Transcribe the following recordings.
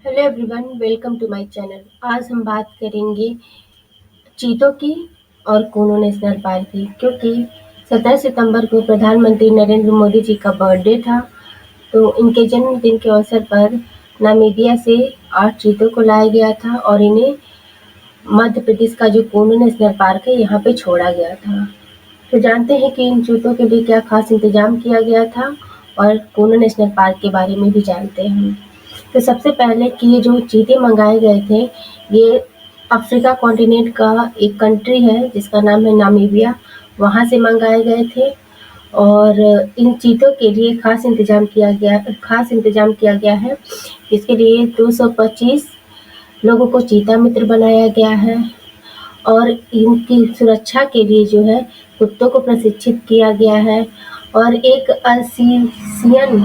Hello everyone, welcome to my channel. आज हम बात करेंगे चीतों की और कूनो नेशनल पार्क की, क्योंकि 17 सितंबर को प्रधानमंत्री नरेंद्र मोदी जी का बर्थडे था। तो इनके जन्मदिन के अवसर पर नामीबिया से 8 चीतों को लाया गया था और इन्हें मध्य प्रदेश का जो कूनो नेशनल पार्क है यहाँ पे छोड़ा गया था। तो जानते हैं कि इन चीतों के लिए क्या खास इंतजाम किया गया था और कूनो नेशनल पार्क के बारे में भी जानते हैं। तो सबसे पहले कि ये जो चीते मंगाए गए थे, ये अफ्रीका कॉन्टिनेंट का एक कंट्री है जिसका नाम है नामीबिया, वहाँ से मंगाए गए थे। और इन चीतों के लिए खास इंतजाम किया गया है। इसके लिए 225 लोगों को चीता मित्र बनाया गया है और इनकी सुरक्षा के लिए जो है कुत्तों को प्रशिक्षित किया गया है। और एक अल्सीसियन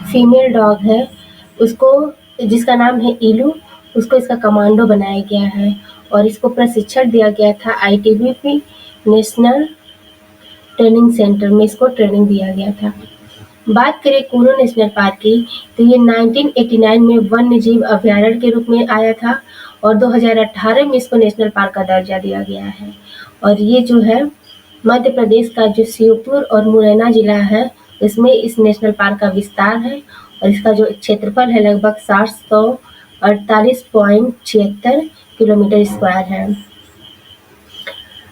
फीमेल डॉग है, उसको जिसका नाम है इलू, उसको इसका कमांडो बनाया गया है और इसको प्रशिक्षण दिया गया था आईटीबीपी नेशनल ट्रेनिंग सेंटर में, इसको ट्रेनिंग दिया गया था। बात करें कूनो नेशनल पार्क की, तो ये 1989 में वन्य जीव अभयारण्य के रूप में आया था और 2018 में इसको नेशनल पार्क का दर्जा दिया गया है। और ये जो है मध्य प्रदेश का जो श्योपुर और मुरैना जिला है, इसमें इस नेशनल पार्क का विस्तार है और इसका जो क्षेत्रफल है लगभग 748.76 किलोमीटर स्क्वायर है।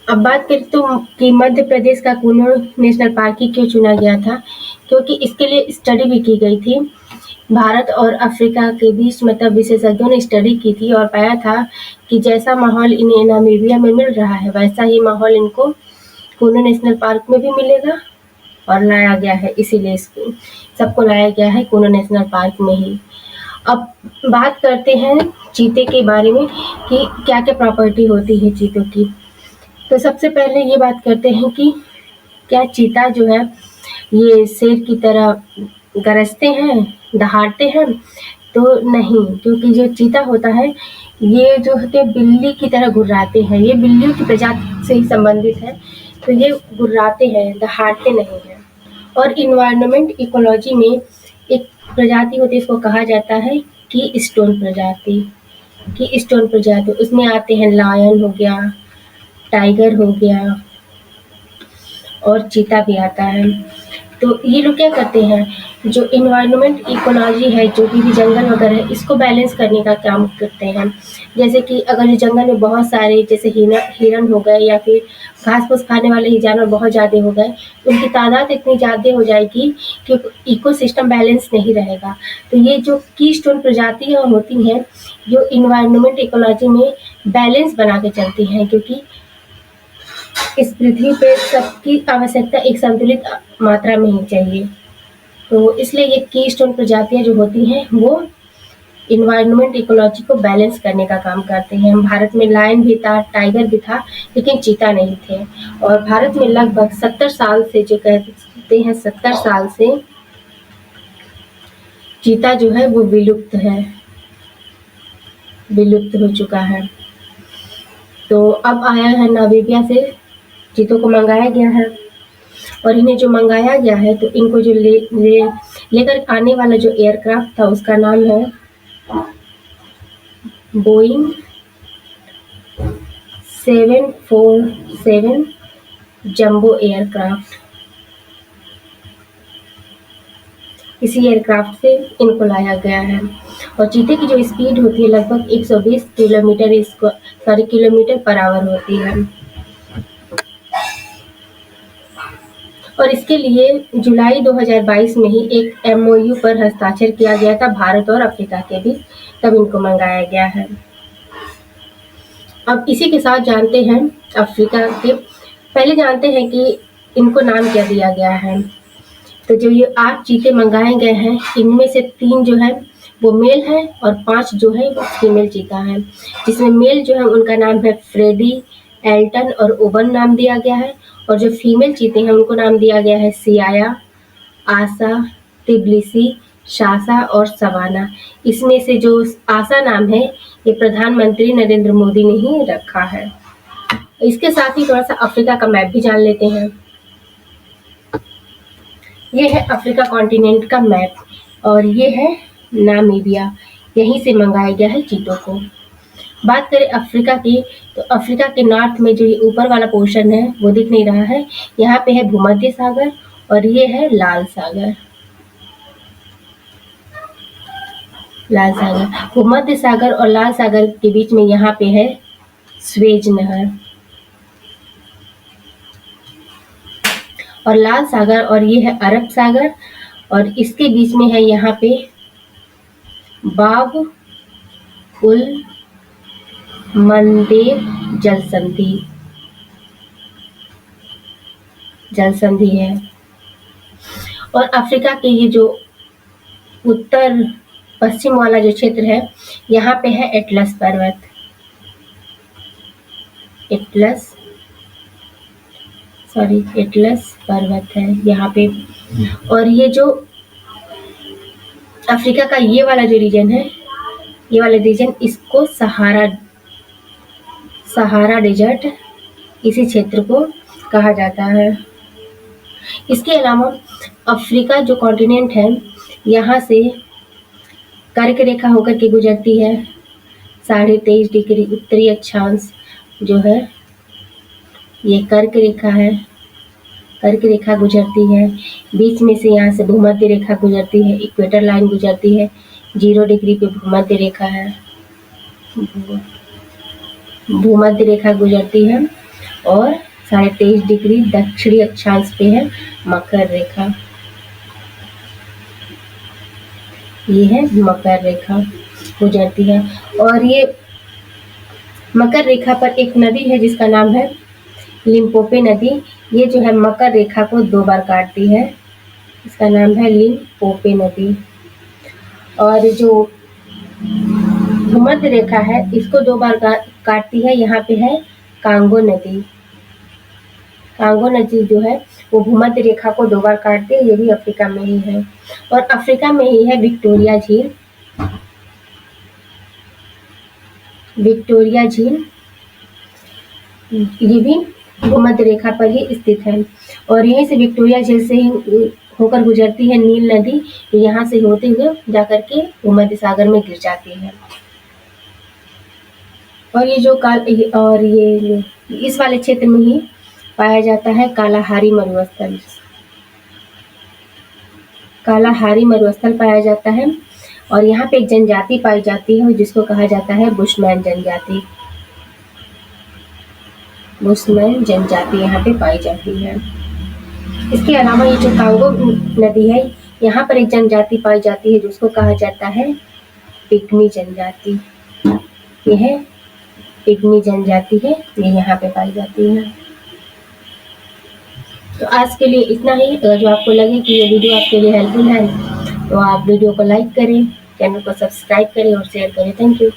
अब बात करें तो कि मध्य प्रदेश का कूनो नेशनल पार्क ही क्यों चुना गया था, क्योंकि इसके लिए स्टडी भी की गई थी। भारत और अफ्रीका के बीच मतलब विशेषज्ञों ने स्टडी की थी और पाया था कि जैसा माहौल इन्हें नामीबिया में मिल रहा है, वैसा ही माहौल इनको कूनो नेशनल पार्क में भी मिलेगा और लाया गया है, इसीलिए सबको लाया गया है कूनो नेशनल पार्क में ही। अब बात करते हैं चीते के बारे में कि क्या क्या प्रॉपर्टी होती है चीतों की। तो सबसे पहले ये बात करते हैं कि क्या चीता जो है ये शेर की तरह गरजते हैं, दहाड़ते हैं? तो नहीं, क्योंकि जो चीता होता है ये जो होते हैं बिल्ली की तरह गुर्राते हैं। ये बिल्लियों की प्रजाति से ही संबंधित है, तो ये गुर्राते हैं, दहाड़ते नहीं हैं। और इन्वायरमेंट इकोलॉजी में एक प्रजाति होती है, इसको कहा जाता है की स्टोन प्रजाति। की स्टोन प्रजाति उसमें आते हैं लायन हो गया, टाइगर हो गया और चीता भी आता है। तो ये लोग क्या करते हैं, जो इन्वायरमेंट इकोलॉजी है, जो भी जंगल वगैरह है, इसको बैलेंस करने का काम करते हैं। जैसे कि अगर इस जंगल में बहुत सारे जैसे हिरन हो गए या फिर घास फूस खाने वाले ही जानवर बहुत ज़्यादा हो गए, तो उनकी तादाद इतनी ज़्यादा हो जाएगी कि इकोसिस्टम बैलेंस नहीं रहेगा। तो ये जो कीस्टोन प्रजातियाँ होती हैं, जो इन्वायरमेंट इकोलॉजी में बैलेंस बना के चलती हैं, क्योंकि इस पृथ्वी पे सबकी आवश्यकता एक संतुलित मात्रा में ही चाहिए। तो इसलिए ये कीस्टोन प्रजातियाँ जो होती हैं वो इन्वायरमेंट इकोलॉजी को बैलेंस करने का काम करते हैं। भारत में लायन भी था, टाइगर भी था, लेकिन चीता नहीं थे। और भारत में लगभग 70 साल से, जो कहते हैं 70 साल से चीता जो है वो विलुप्त हो चुका है। तो अब आया है नामीबिया से चीतों को मंगाया गया है और इन्हें जो मंगाया गया है, तो इनको जो लेकर आने वाला जो एयरक्राफ्ट था उसका नाम है बोइंग 747 जंबो एयरक्राफ्ट। इसी एयरक्राफ्ट से इनको लाया गया है और चीते की जो स्पीड होती है लगभग 120 किलोमीटर पर आवर होती है। और इसके लिए जुलाई 2022 में ही एक एमओयू पर हस्ताक्षर किया गया था भारत और अफ्रीका के बीच, तब इनको मंगाया गया है। अब इसी के साथ जानते हैं अफ्रीका के, पहले जानते हैं कि इनको नाम क्या दिया गया है। तो जो ये 8 चीते मंगाए गए हैं, इनमें से 3 जो है वो मेल है और 5 जो है वो फीमेल चीता है। जिसमें मेल जो है उनका नाम है फ्रेडी, एल्टन और ओवन नाम दिया गया है, और जो फीमेल चीते हैं उनको नाम दिया गया है सियाया, आशा, तिब्लिसी, शासा और सवाना। इसमें से जो आशा नाम है ये प्रधानमंत्री नरेंद्र मोदी ने ही रखा है। इसके साथ ही थोड़ा सा अफ्रीका का मैप भी जान लेते हैं। ये है अफ्रीका कॉन्टिनेंट का मैप और ये है नामीबिया। यहीं से मंगाया गया है चीतों को। बात करें अफ्रीका की, तो अफ्रीका के नॉर्थ में जो ये ऊपर वाला पोर्शन है वो दिख नहीं रहा है, यहाँ पे है भूमध्य सागर और ये है लाल सागर। लाल सागर, भूमध्य सागर और लाल सागर के बीच में यहाँ पे है स्वेज नहर। और लाल सागर और ये है अरब सागर और इसके बीच में है यहाँ पे बाब उल मंदेब जल संधि है। और अफ्रीका के ये जो उत्तर पश्चिम वाला जो क्षेत्र है, यहाँ पे है एटलस पर्वत, एटलस पर्वत है यहाँ पे। और ये जो अफ्रीका का ये वाला जो रीजन है, ये वाला रीजन, इसको सहारा डेजर्ट इसी क्षेत्र को कहा जाता है। इसके अलावा अफ्रीका जो कॉन्टिनेंट है, यहाँ से कर्क रेखा होकर के गुजरती है। 23.5 डिग्री उत्तरी अक्षांश जो है ये कर्क रेखा है, कर्क रेखा गुजरती है। बीच में से यहाँ से भूमध्य रेखा गुजरती है, इक्वेटर लाइन गुजरती है। 0 डिग्री पे भूमध्य रेखा है, भूमध्य रेखा गुजरती है। और 23.5 डिग्री दक्षिणी अक्षांश पे है मकर रेखा, ये है मकर रेखा गुजरती है। और ये मकर रेखा पर एक नदी है जिसका नाम है लिम्पोपो नदी। ये जो है मकर रेखा को 2 बार काटती है, इसका नाम है लिम्पोपो नदी। और जो भूमध्य रेखा है इसको 2 बार काटती है, यहाँ पे है कांगो नदी। कांगो नदी जो है वो भूमध्य रेखा को 2 बार काटती है, ये भी अफ्रीका में ही है। और अफ्रीका में ही है विक्टोरिया झील। विक्टोरिया झील ये भी भूमध्य रेखा पर ही स्थित है। और यहीं से विक्टोरिया झील से ही होकर गुजरती है नील नदी, तो यहाँ से होते हुए जाकर के भूमध्य सागर में गिर जाती है। और ये जो ये इस वाले क्षेत्र में ही पाया जाता है कालाहारी मरुस्थल। कालाहारी मरुस्थल पाया जाता है और यहाँ पे एक जनजाति पाई जाती है जिसको कहा जाता है बुशमैन जनजाति। बुशमैन जनजाति यहाँ पे पाई जाती है। इसके अलावा ये जो कांगो नदी है, यहाँ पर एक जनजाति पाई जाती है जिसको कहा जाता है पिग्मी जनजाति। ये है पिग्मी जनजाति है, ये यहाँ पे पाई जाती है। तो आज के लिए इतना ही। अगर जो आपको लगे कि ये वीडियो आपके लिए हेल्पफुल है तो आप वीडियो को लाइक करें, चैनल को सब्सक्राइब करें और शेयर करें। Thank you.